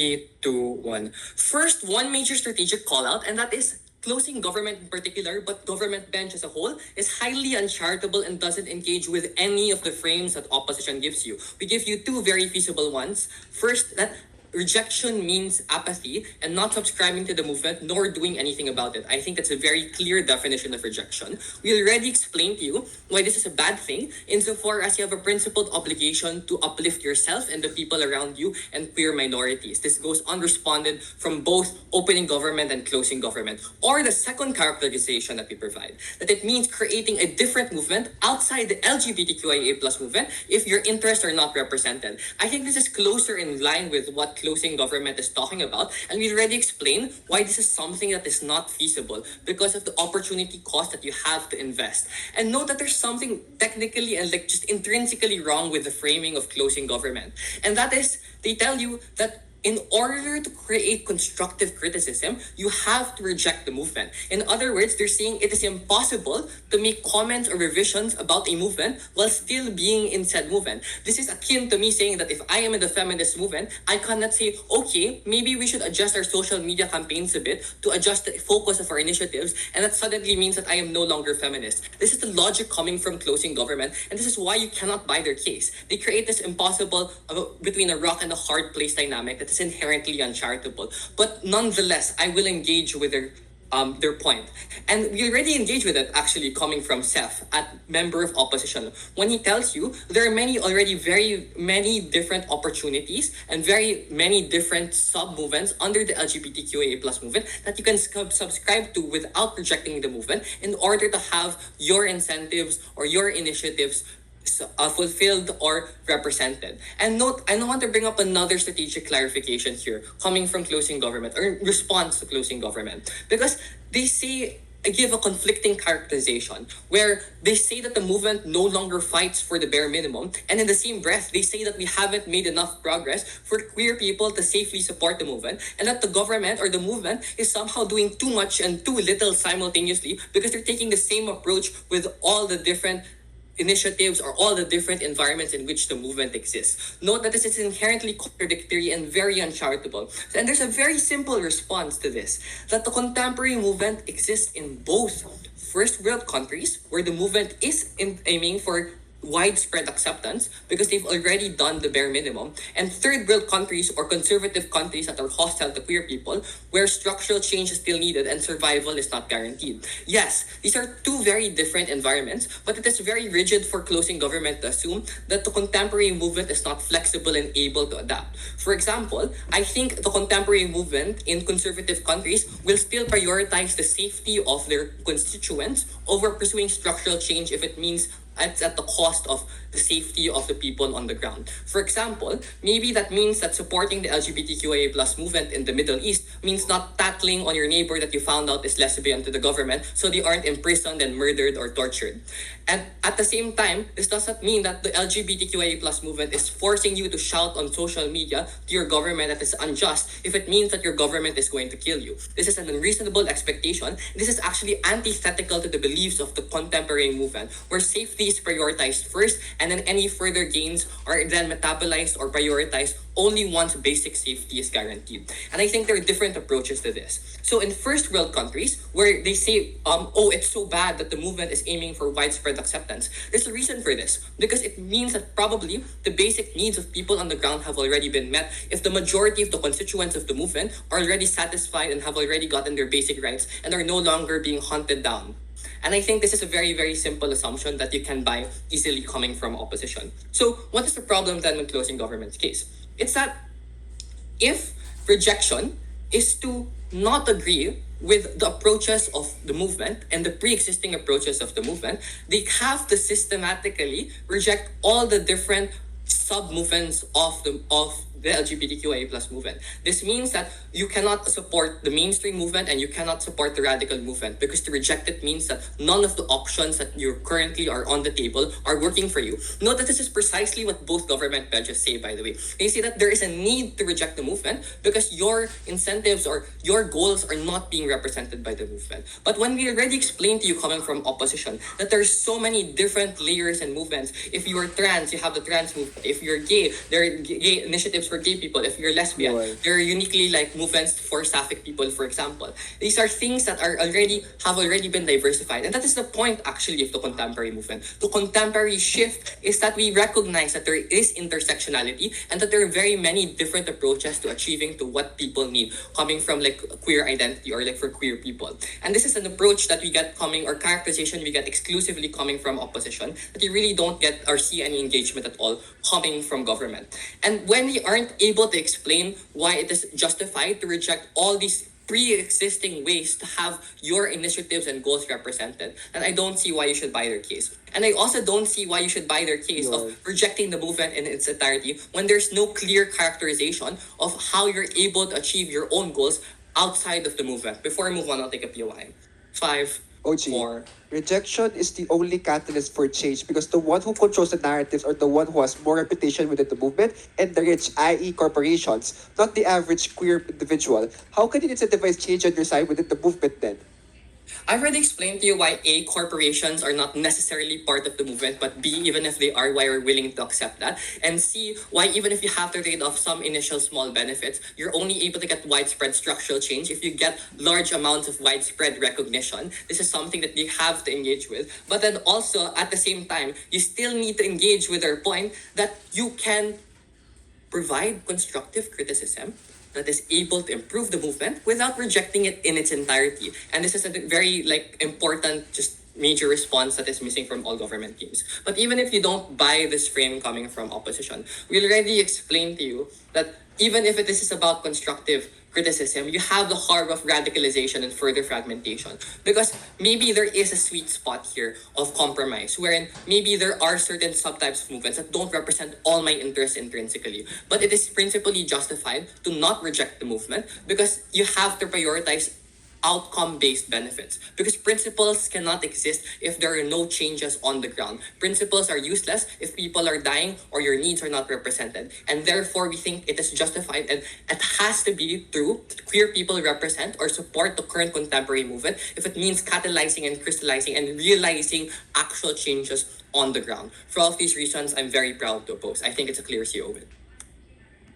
2, 1. First, one major strategic call out, and that is closing government in particular, but government bench as a whole, is highly uncharitable and doesn't engage with any of the frames that opposition gives you. We give you two very feasible ones. First, that rejection means apathy and not subscribing to the movement nor doing anything about it. I think that's a very clear definition of rejection. We already explained to you why this is a bad thing insofar as you have a principled obligation to uplift yourself and the people around you and queer minorities. This goes unresponded from both opening government and closing government. Or the second characterization that we provide, that it means creating a different movement outside the LGBTQIA plus movement if your interests are not represented. I think this is closer in line with what closing government is talking about, and we already explained why this is something that is not feasible because of the opportunity cost that you have to invest. And note that there's something technically and just intrinsically wrong with the framing of closing government, and that is they tell you that in order to create constructive criticism, you have to reject the movement. In other words, they're saying it is impossible to make comments or revisions about a movement while still being in said movement. This is akin to me saying that if I am in the feminist movement, I cannot say, okay, maybe we should adjust our social media campaigns a bit to adjust the focus of our initiatives, and that suddenly means that I am no longer feminist. This is the logic coming from closing government, and this is why you cannot buy their case. They create this impossible between a rock and a hard place dynamic that is inherently uncharitable. But nonetheless, I will engage with their point. And we already engage with it actually coming from Seth, a member of opposition, when he tells you there are very many different opportunities and very many different sub-movements under the LGBTQIA plus movement that you can subscribe to without rejecting the movement in order to have your incentives or your initiatives fulfilled or represented. And note, I want to bring up another strategic clarification here coming from closing government or response to closing government, because they give a conflicting characterization where they say that the movement no longer fights for the bare minimum, and in the same breath they say that we haven't made enough progress for queer people to safely support the movement, and that the government or the movement is somehow doing too much and too little simultaneously because they're taking the same approach with all the different initiatives or all the different environments in which the movement exists. Note that this is inherently contradictory and very uncharitable. And there's a very simple response to this, that the contemporary movement exists in both first world countries, where the movement is aiming for widespread acceptance because they've already done the bare minimum, and third world countries or conservative countries that are hostile to queer people, where structural change is still needed and survival is not guaranteed. Yes, these are two very different environments, but it is very rigid for closing government to assume that the contemporary movement is not flexible and able to adapt. For example, I think the contemporary movement in conservative countries will still prioritize the safety of their constituents over pursuing structural change if it means it's at the cost of the safety of the people on the ground. For example, maybe that means that supporting the LGBTQIA plus movement in the Middle East means not tattling on your neighbor that you found out is lesbian to the government so they aren't imprisoned and murdered or tortured. And at the same time, this doesn't mean that the LGBTQIA plus movement is forcing you to shout on social media to your government that is unjust if it means that your government is going to kill you. This is an unreasonable expectation. This is actually antithetical to the beliefs of the contemporary movement, where safety is prioritized first, and then any further gains are then metabolized or prioritized only once basic safety is guaranteed. And I think there are different approaches to this. So in first world countries, where they say, it's so bad that the movement is aiming for widespread acceptance, there's a reason for this, because it means that probably the basic needs of people on the ground have already been met if the majority of the constituents of the movement are already satisfied and have already gotten their basic rights and are no longer being hunted down. And I think this is a very, very simple assumption that you can buy easily coming from opposition. So what is the problem then with closing government's case? It's that if rejection is to not agree with the approaches of the movement and the pre-existing approaches of the movement, they have to systematically reject all the different sub-movements of the LGBTQIA plus movement. This means that you cannot support the mainstream movement and you cannot support the radical movement, because to reject it means that none of the options that you currently are on the table are working for you. Note that this is precisely what both government benches say, by the way. They say that there is a need to reject the movement because your incentives or your goals are not being represented by the movement. But when we already explained to you coming from opposition that there's so many different layers and movements, if you are trans, you have the trans movement. If you're gay, there are gay initiatives for gay people. If you're lesbian, there are uniquely like movements for sapphic people, for example. These are things that have already been diversified, and that is the point actually of the contemporary movement. The contemporary shift is that we recognize that there is intersectionality and that there are very many different approaches to achieving to what people need, coming from like queer identity or like for queer people. And this is an approach that we get coming, or characterization we get exclusively coming from opposition, that you really don't get or see any engagement at all coming from government. And when we aren't able to explain why it is justified to reject all these pre-existing ways to have your initiatives and goals represented, and I don't see why you should buy their case. And I also don't see why you should buy their case of rejecting the movement in its entirety when there's no clear characterization of how you're able to achieve your own goals outside of the movement. Before I move on, I'll take a POI. 5, OG, 4. rejection is the only catalyst for change because the one who controls the narratives are the one who has more reputation within the movement and the rich, i.e. corporations, not the average queer individual. How can you incentivize change on your side within the movement then? I've already explained to you why A, corporations are not necessarily part of the movement, but B, even if they are, why we're willing to accept that, and C, why even if you have to trade off some initial small benefits, you're only able to get widespread structural change if you get large amounts of widespread recognition. This is something that they have to engage with. But then also, at the same time, you still need to engage with their point that you can provide constructive criticism that is able to improve the movement without rejecting it in its entirety. And this is a very important just major response that is missing from all government teams. But even if you don't buy this frame coming from opposition, we already explained to you that even if this is about constructive criticism, you have the horror of radicalization and further fragmentation. Because maybe there is a sweet spot here of compromise, wherein maybe there are certain subtypes of movements that don't represent all my interests intrinsically. But it is principally justified to not reject the movement because you have to prioritize outcome-based benefits, because principles cannot exist if there are no changes on the ground. Principles are useless if people are dying or your needs are not represented, and therefore we think it is justified and it has to be true that queer people represent or support the current contemporary movement if it means catalyzing and crystallizing and realizing actual changes on the ground. For all of these reasons, I'm very proud to oppose. I think it's a clear CO win.